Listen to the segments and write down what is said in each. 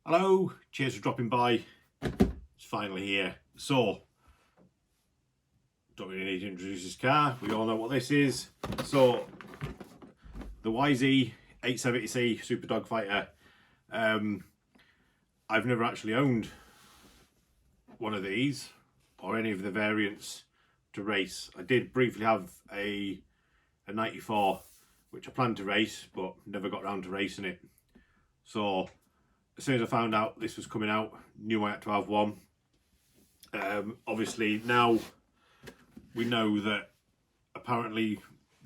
Hello, cheers for dropping by. It's finally here. So, don't really need to introduce this car. We all know what this is. So, the YZ 870C Super Dogfighter. I've never actually owned one of these or any of the variants to race. I did briefly have a 94, which I planned to race, but never got around to racing it. So, as soon as I found out this was coming out, knew I had to have one. Obviously now we know that apparently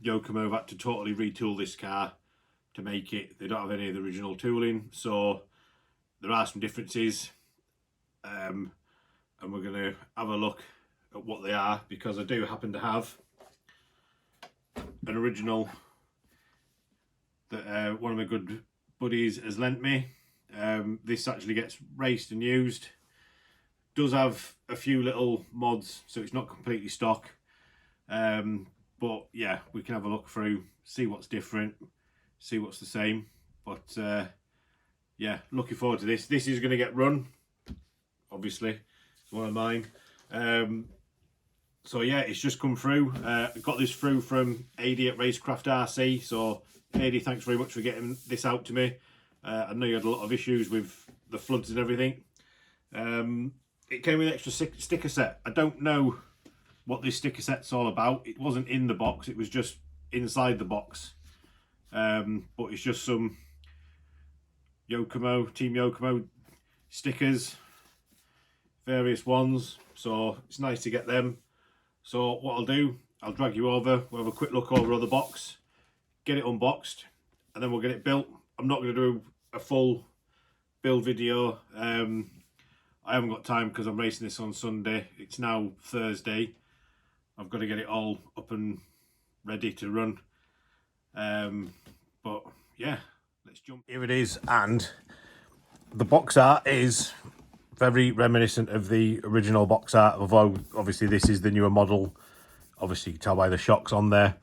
Yokomo have had to totally retool this car to make it. They don't have any of the original tooling, so there are some differences, and we're going to have a look at what they are, because I do happen to have an original that one of my good buddies has lent me. This actually gets raced and used. Does have a few little mods, so it's not completely stock. But yeah, we can have a look through, see what's different, see what's the same. But yeah, looking forward to this. This is going to get run, obviously. It's one of mine. So yeah, it's just come through. I got this through from AD at Racecraft RC. So AD, thanks very much for getting this out to me. I know you had a lot of issues with the floods and everything. It came with an extra sticker set. I don't know what this sticker set's all about. It wasn't in the box, it was just inside the box. But it's just some Yokomo, Team Yokomo stickers, various ones. So it's nice to get them. So what I'll do, I'll drag you over, we'll have a quick look over the box, get it unboxed, and then we'll get it built. I'm not going to do a full build video. I haven't got time because I'm racing this on Sunday. It's now Thursday. I've got to get it all up and ready to run. But yeah, let's jump. Here it is, and the box art is very reminiscent of the original box art, although obviously this is the newer model. Obviously you can tell by the shocks on there.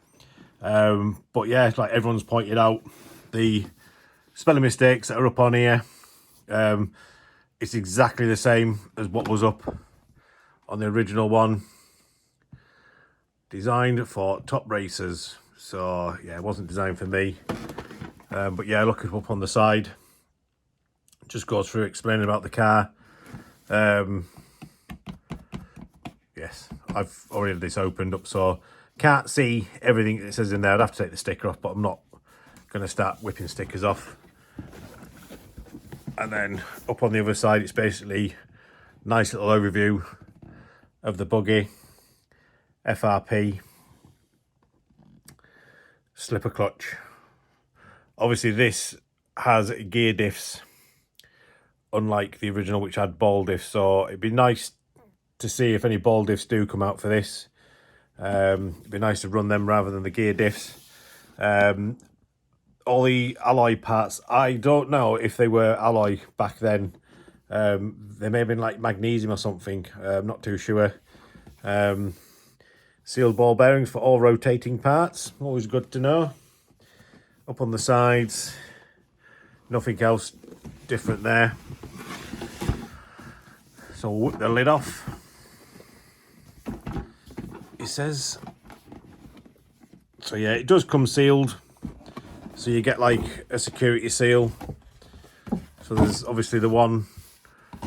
But yeah, like everyone's pointed out, the spelling mistakes that are up on here, it's exactly the same as what was up on the original one. Designed for top racers. So yeah, it wasn't designed for me. But yeah, look up on the side. Just goes through explaining about the car. Yes, I've already had this opened up, so can't see everything that says in there. I'd have to take the sticker off, but I'm not going to start whipping stickers off. And then up on the other side, it's basically nice little overview of the buggy, FRP, slipper clutch. Obviously this has gear diffs, unlike the original which had ball diffs, so it'd be nice to see if any ball diffs do come out for this. It'd be nice to run them rather than the gear diffs. All the alloy parts, I don't know if they were alloy back then. They may have been like magnesium or something. I'm not too sure. Sealed ball bearings for all rotating parts, always good to know. Up on the sides, nothing else different there. So we'll whip the lid off. It says, so yeah, it does come sealed. So you get like a security seal. So there's obviously the one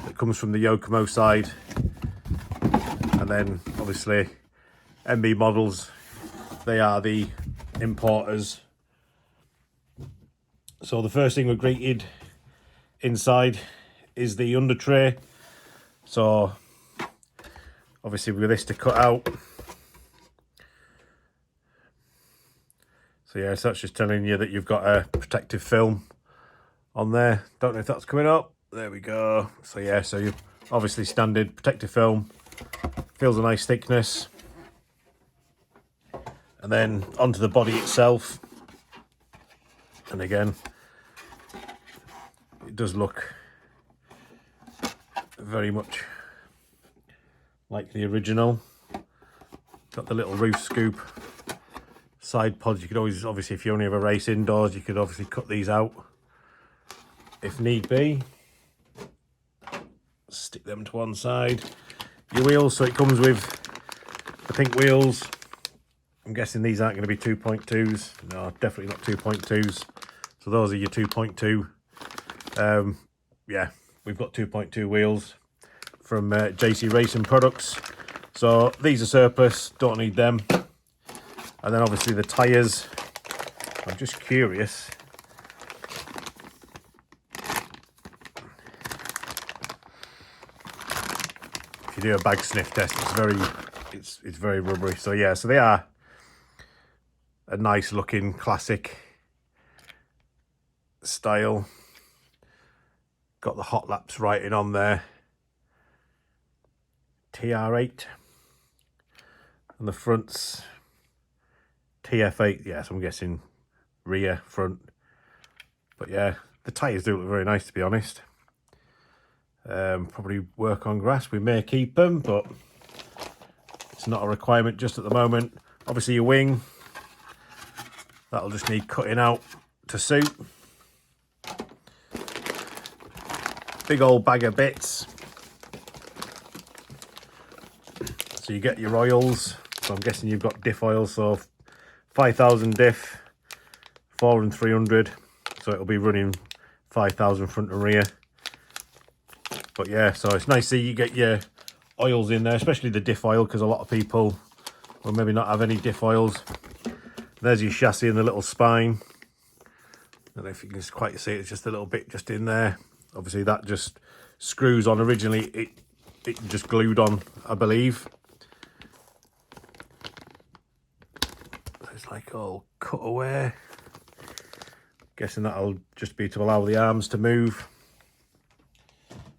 that comes from the Yokomo side. And then obviously MB models, they are the importers. So the first thing we're greeted inside is the under tray. So obviously with this to cut out. So yeah, so that's just telling you that you've got a protective film on there. Don't know if that's coming up. There we go. So yeah, so you obviously standard protective film. Feels a nice thickness. And then onto the body itself. And again, it does look very much like the original. Got the little roof scoop. Side pods, you could always, obviously if you only have a race indoors, you could obviously cut these out if need be. Stick them to one side. Your wheels, so it comes with the pink wheels. I'm guessing these aren't going to be 2.2s. No, definitely not 2.2s. So those are your 2.2. Yeah, we've got 2.2 wheels from JC Racing Products. So these are surplus, don't need them. And then obviously the tyres. I'm just curious. If you do a bag sniff test, it's very rubbery. So yeah, so they are a nice looking classic style. Got the hot laps writing on there. TR8. And the front's TF8. Yeah, so I'm guessing rear, front. But yeah, the tyres do look very nice, to be honest. Probably work on grass. We may keep them, but it's not a requirement just at the moment. Obviously your wing, that'll just need cutting out to suit. Big old bag of bits. So you get your oils. So I'm guessing you've got diff oil. So 5,000 diff, 4 and 300. So it'll be running 5,000 front and rear. But yeah, so it's nice that you get your oils in there, especially the diff oil, because a lot of people will maybe not have any diff oils. There's your chassis and the little spine. I don't know if you can quite see it, it's just a little bit just in there. Obviously that just screws on. Originally it just glued on, I believe. It's like all cut away. Guessing that'll just be to allow the arms to move.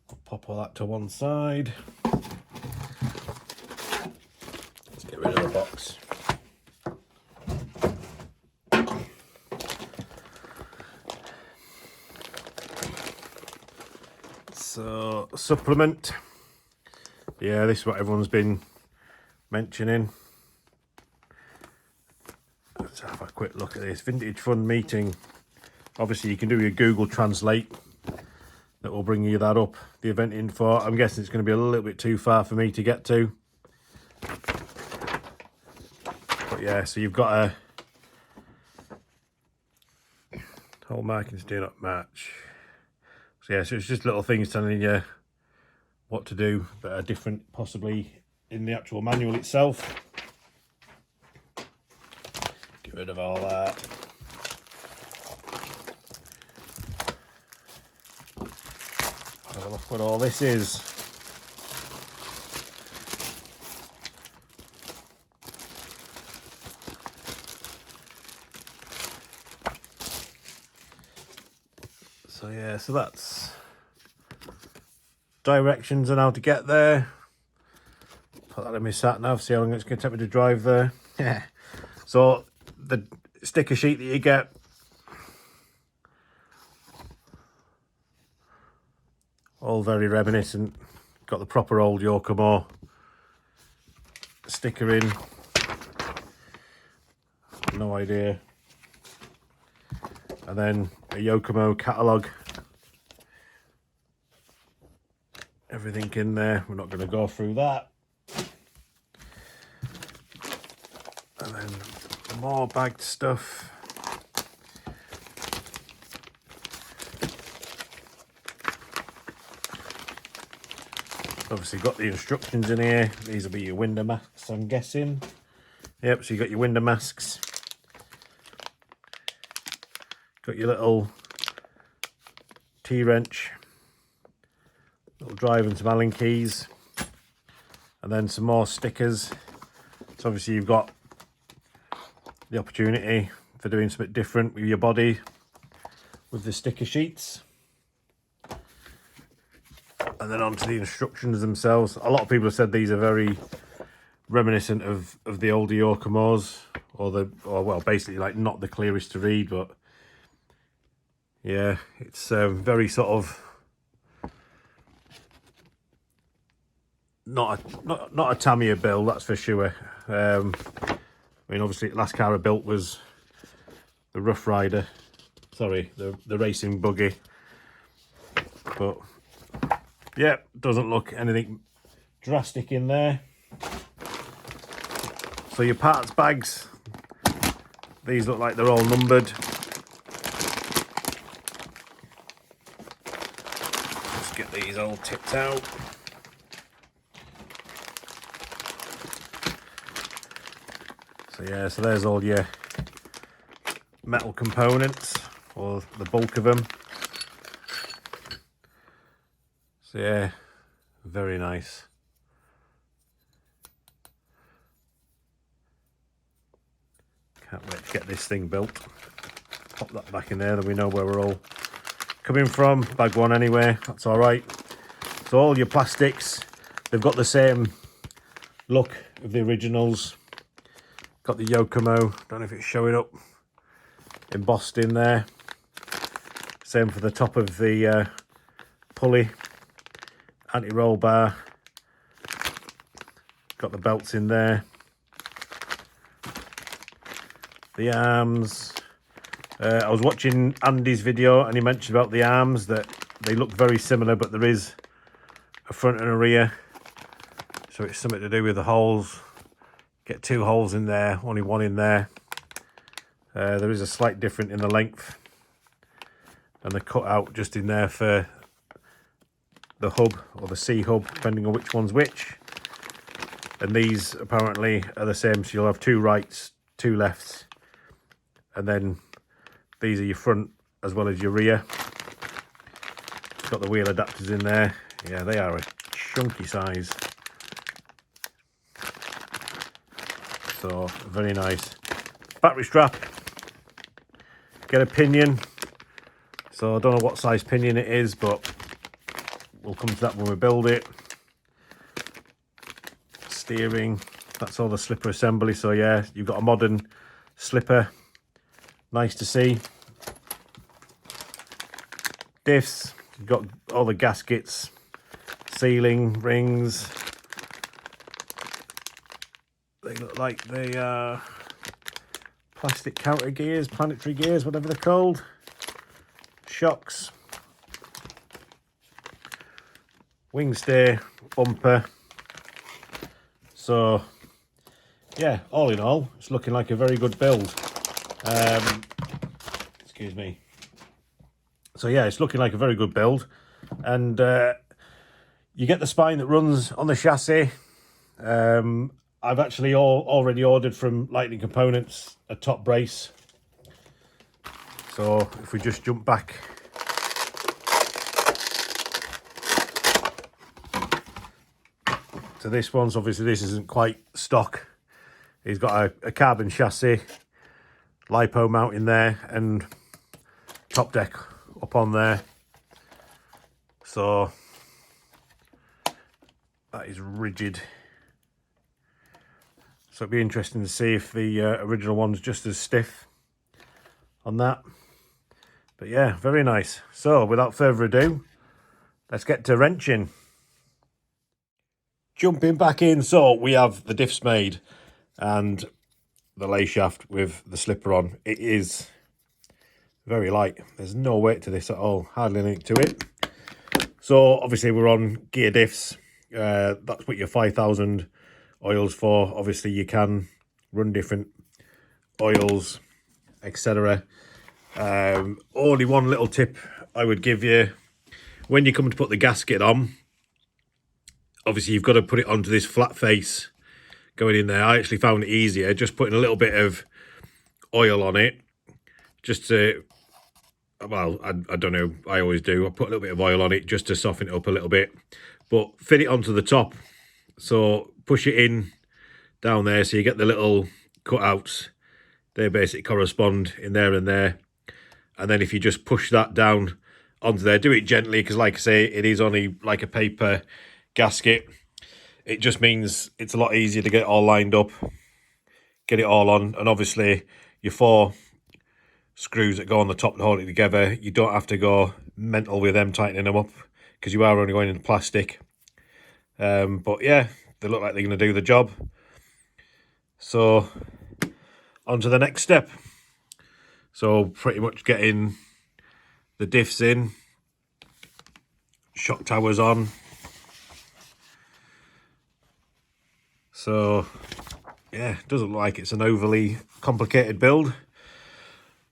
I'll pop all that to one side. Let's get rid of the box. So, supplement. Yeah, this is what everyone's been mentioning. Let's have a quick look at this. Vintage Fun Meeting. Obviously, you can do your Google Translate. That will bring you that up. The event info. I'm guessing it's going to be a little bit too far for me to get to. But yeah, so you've got a whole markings do not match. So yeah, so it's just little things telling you what to do that are different possibly in the actual manual itself. Get rid of all that. Have a look what all this is. So yeah, so that's directions on how to get there. Put that in my sat nav, see how long it's going to take me to drive there. Yeah. So the sticker sheet that you get, all very reminiscent. Got the proper old Yokomo sticker in. No idea. And then a Yokomo catalogue. Everything in there. We're not going to go through that. And then more bagged stuff. Obviously got the instructions in here. These will be your window masks, I'm guessing. Yep, so you got your window masks. Got your little T-wrench, little drive and some Allen keys, and then some more stickers. So obviously you've got the opportunity for doing something different with your body with the sticker sheets. And then onto the instructions themselves. A lot of people have said these are very reminiscent of the older Yokomos, or well, basically like not the clearest to read, but yeah, it's very sort of not a Tamiya build, that's for sure. I mean, obviously, the last car I built was the Rough Rider, sorry, the racing buggy, but Yeah, doesn't look anything drastic in there. So your parts bags, these look like they're all numbered. Let's get these all tipped out. So yeah, so there's all your metal components, or the bulk of them. So yeah, very nice. Can't wait to get this thing built. Pop that back in there, then we know where we're all coming from. Bag one anyway, that's all right. So all your plastics, they've got the same look of the originals. Got the Yokomo, don't know if it's showing up, embossed in there. Same for the top of the pulley, anti-roll bar. Got the belts in there. The arms. I was watching Andy's video and he mentioned about the arms, that they look very similar, but there is a front and a rear. So it's something to do with the holes. Get 2 holes in there, only 1 in there. There is a slight difference in the length. And the cutout just in there for the hub, or the C hub, depending on which one's which. And these apparently are the same, so you'll have 2 rights, 2 lefts. And then these are your front as well as your rear. Got the wheel adapters in there. Yeah, they are a chunky size. So, very nice. Battery strap. Get a pinion. So, I don't know what size pinion it is, but we'll come to that when we build it. Steering. That's all the slipper assembly. So, yeah, you've got a modern slipper. Nice to see. Diffs. You've got all the gaskets. Sealing rings. They look like they are plastic counter gears, planetary gears, whatever they're called. Shocks. Wing stay, bumper. So, yeah, all in all, it's looking like a very good build. Excuse me. So, yeah, it's looking like a very good build. And you get the spine that runs on the chassis. I've actually already ordered from Lightning Components a top brace. So if we just jump back to this one, so obviously this isn't quite stock. He's got a carbon chassis, lipo mount in there, and top deck up on there. So that is rigid. So it'd be interesting to see if the original one's just as stiff on that. But yeah, very nice. So without further ado, let's get to wrenching. Jumping back in, so we have the diffs made and the lay shaft with the slipper on. It is very light. There's no weight to this at all, hardly anything to it. So obviously we're on gear diffs. That's what your 5,000 oils for. Obviously you can run different oils, etc. Only one little tip I would give you: when you come to put the gasket on, obviously you've got to put it onto this flat face going in there. I actually found it easier just putting a little bit of oil on it, just to, well, I don't know, I always do. I put a little bit of oil on it just to soften it up a little bit, but fit it onto the top. So push it in down there, so you get the little cutouts. They basically correspond in there and there. And then if you just push that down onto there, do it gently, because like I say, it is only like a paper gasket. It just means it's a lot easier to get it all lined up, get it all on. And obviously your 4 screws that go on the top to hold it together, you don't have to go mental with them tightening them up, because you are only going into plastic. But yeah, they look like they're going to do the job. So on to the next step. So pretty much getting the diffs in, shock towers on. So yeah, doesn't look like it's an overly complicated build.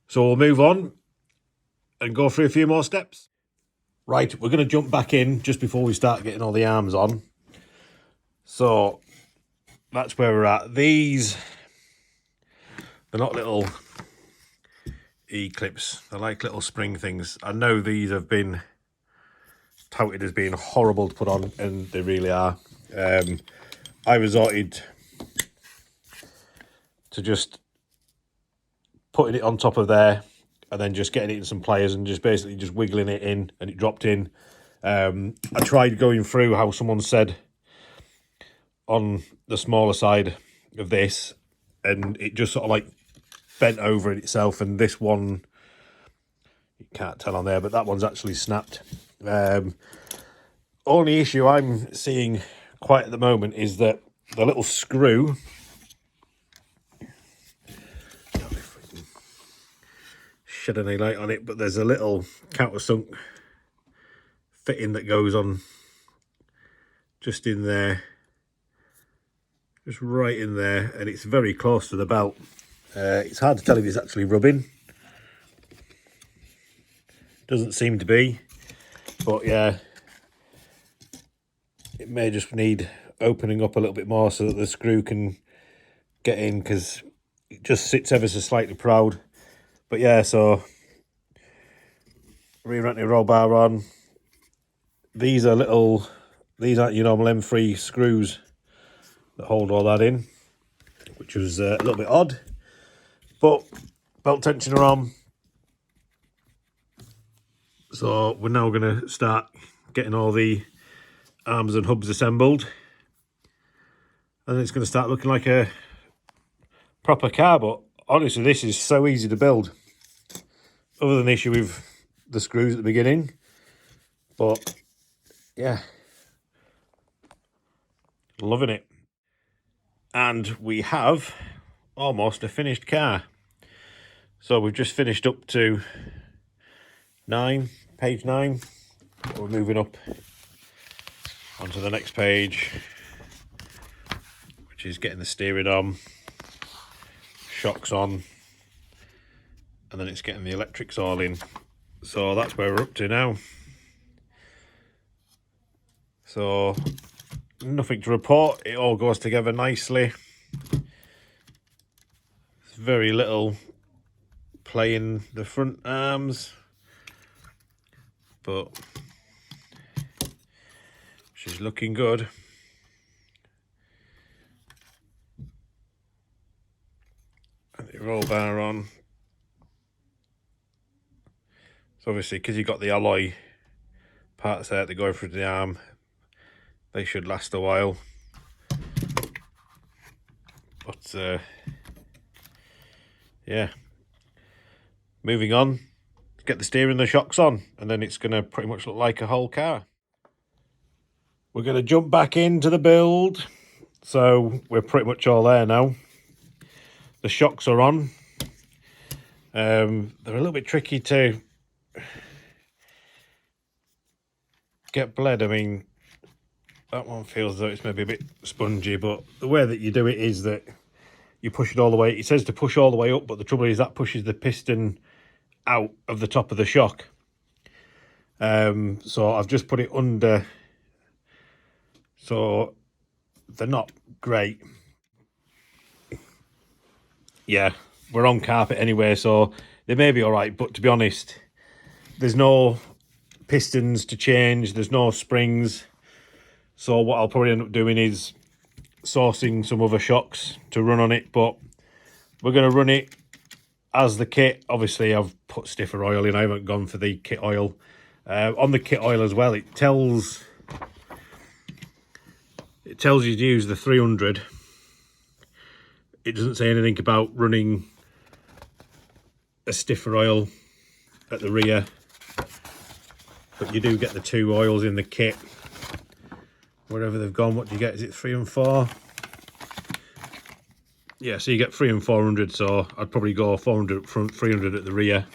So we'll move on and go through a few more steps. Right, we're going to jump back in just before we start getting all the arms on. So that's where we're at. They're not little E-clips. They're like little spring things. I know these have been touted as being horrible to put on, and they really are. I resorted to just putting it on top of there and then just getting it in some pliers and just basically just wiggling it in, and it dropped in. I tried going through how someone said on the smaller side of this, and it just sort of like bent over in itself, and this one, you can't tell on there, but that one's actually snapped. Only issue I'm seeing quite at the moment is that the little screw, shed any light on it, but there's a little countersunk fitting that goes on just in there, just right in there, and it's very close to the belt. It's hard to tell if it's actually rubbing. Doesn't seem to be, but yeah, it may just need opening up a little bit more so that the screw can get in, because it just sits ever so slightly proud. But yeah, so rear anti-roll bar on. These aren't your normal M3 screws that hold all that in, which was a little bit odd. But belt tensioner on. So we're now going to start getting all the arms and hubs assembled, and it's going to start looking like a proper car. But honestly, this is so easy to build, other than the issue with the screws at the beginning. But yeah, loving it. And we have almost a finished car. So we've just finished up to page 9. We're moving up onto the next page, which is getting the steering on, shocks on, and then it's getting the electrics all in. So that's where we're up to now. So nothing to report, it all goes together nicely. There's very little play in the front arms, but she's looking good. And the roll bar on. So obviously, because you've got the alloy parts there that go through the arm, they should last a while. But yeah, moving on, get the steering and the shocks on, and then it's going to pretty much look like a whole car. We're going to jump back into the build. So we're pretty much all there now. The shocks are on. They're a little bit tricky to get bled. I mean, that one feels as though it's maybe a bit spongy, but the way that you do it is that you push it all the way. It says to push all the way up, but the trouble is that pushes the piston out of the top of the shock. So I've just put it under. So they're not great. Yeah, we're on carpet anyway, so they may be all right, but to be honest, there's no pistons to change, there's no springs. So what I'll probably end up doing is sourcing some other shocks to run on it, but we're going to run it as the kit. Obviously, I've put stiffer oil in. I haven't gone for the kit oil. On the kit oil as well, it tells you to use the 300. It doesn't say anything about running a stiffer oil at the rear, but you do get the 2 oils in the kit. Wherever they've gone, what do you get? Is it 3 and 4? Yeah, so you get 3 and 400, so I'd probably go 400 up front, 300 at the rear,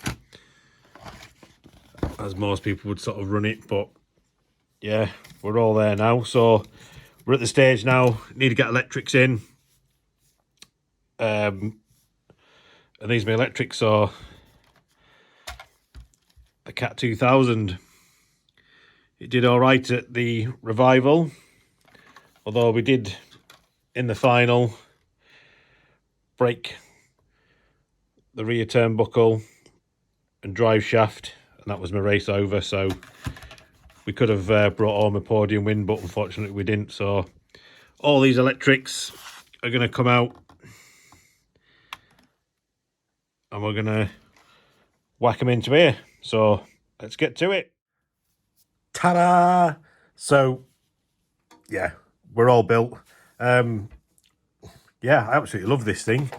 as most people would sort of run it. But yeah, we're all there now. So we're at the stage now, need to get electrics in. And these are my electrics, so the Cat 2000. It did all right at the revival, although we did in the final break the rear turnbuckle and drive shaft, and that was my race over. So we could have brought home a podium win, but unfortunately we didn't. So all these electrics are going to come out, and we're going to whack them into here. So let's get to it. Ta-da! So yeah, we're all built. Yeah, I absolutely love this thing.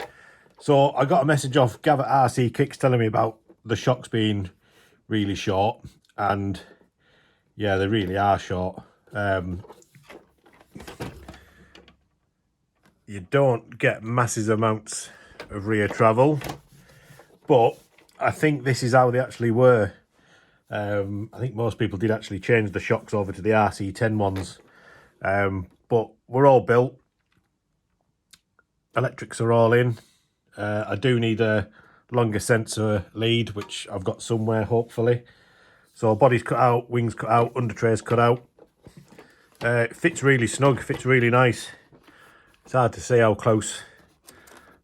So I got a message off Gav at RC Kicks telling me about the shocks being really short, and yeah, they really are short. You don't get massive amounts of rear travel, but I think this is how they actually were. I think most people did actually change the shocks over to the RC10 ones, but we're all built. Electrics are all in. I do need a longer sensor lead, which I've got somewhere, hopefully. So body's cut out, wings cut out, under trays cut out. It fits really snug, fits really nice. It's hard to see how close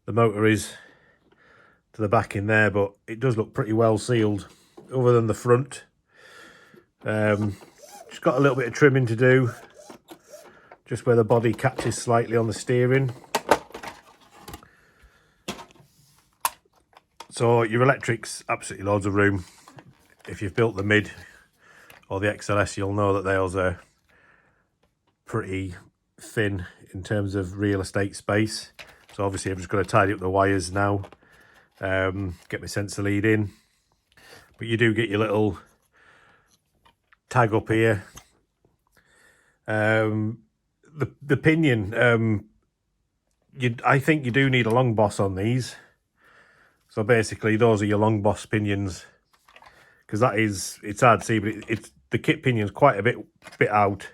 the motor is to the back in there, but it does look pretty well sealed, other than the front. Just got a little bit of trimming to do, just where the body catches slightly on the steering. So your electrics, absolutely loads of room. If you've built the mid or the XLS, you'll know that those are pretty thin in terms of real estate space. So obviously I've just got to tidy up the wires now, get my sensor lead in. But you do get your little tag up here. The pinion, I think you do need a long boss on these. So basically those are your long boss pinions, because that is, it's hard to see, but it's the kit pinion's quite a bit out,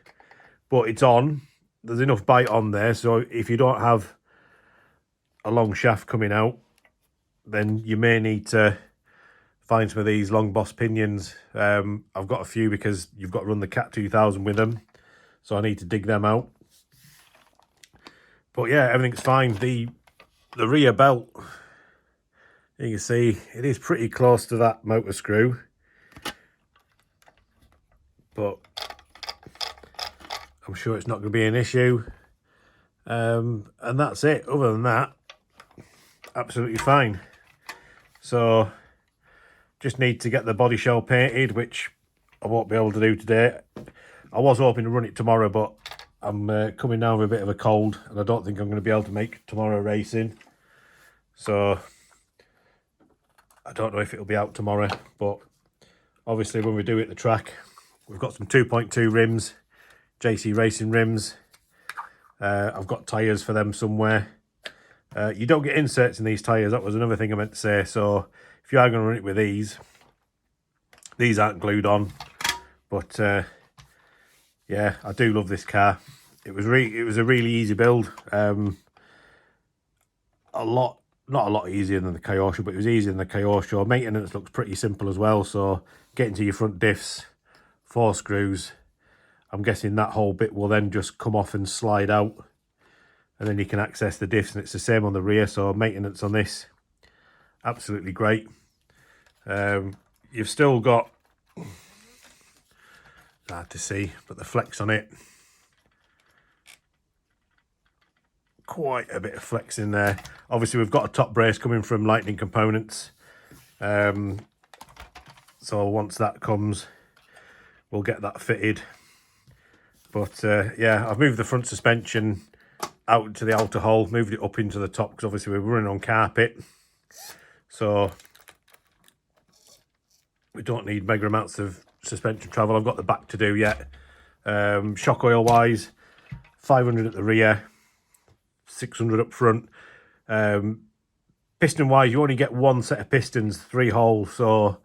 but it's on. There's enough bite on there, so if you don't have a long shaft coming out, then you may need to find some of these long boss pinions. I've got a few because you've got to run the Cat 2000 with them, so I need to dig them out. But yeah, everything's fine. The rear belt, you can see it is pretty close to that motor screw, but I'm sure it's not going to be an issue. And that's it. Other than that, absolutely fine. So just need to get the body shell painted, which I won't be able to do today. I was hoping to run it tomorrow, but I'm coming down with a bit of a cold, and I don't think I'm going to be able to make tomorrow racing. So I don't know if it'll be out tomorrow, but obviously when we do it at the track, we've got some 2.2 rims, JC Racing rims. I've got tyres for them somewhere. You don't get inserts in these tyres, that was another thing I meant to say. So if you are going to run it with these aren't glued on. But yeah, I do love this car. It was a really easy build. Not a lot easier than the Kyosho, but it was easier than the Kyosho. Maintenance looks pretty simple as well. So getting to your front diffs, 4 screws. I'm guessing that whole bit will then just come off and slide out, and then you can access the diffs, and it's the same on the rear. So maintenance on this, absolutely great. You've still got, hard to see, but the flex on it, quite a bit of flex in there. Obviously we've got a top brace coming from Lightning Components, so once that comes we'll get that fitted. But yeah, I've moved the front suspension out to the outer hole, moved it up into the top, because obviously we're running on carpet, so we don't need mega amounts of suspension travel. I've got the back to do yet. Shock oil wise, 500 at the rear, 600 up front. Piston wise, you only get one set of pistons, 3 holes, so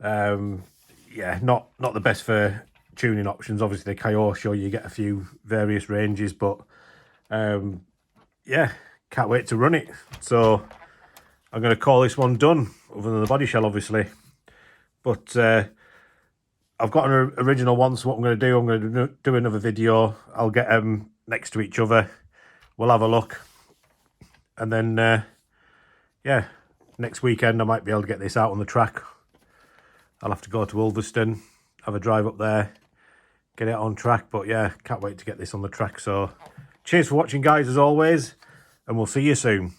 yeah, not the best for tuning options. Obviously the Kyosho, you get a few various ranges, but yeah, can't wait to run it. So I'm going to call this one done, other than the body shell obviously. But I've got an original one, so what I'm going to do, I'm going to do another video. I'll get them next to each other. We'll have a look. And then, yeah, next weekend I might be able to get this out on the track. I'll have to go to Ulverston, have a drive up there, get it on track. But yeah, can't wait to get this on the track. So cheers for watching, guys, as always, and we'll see you soon.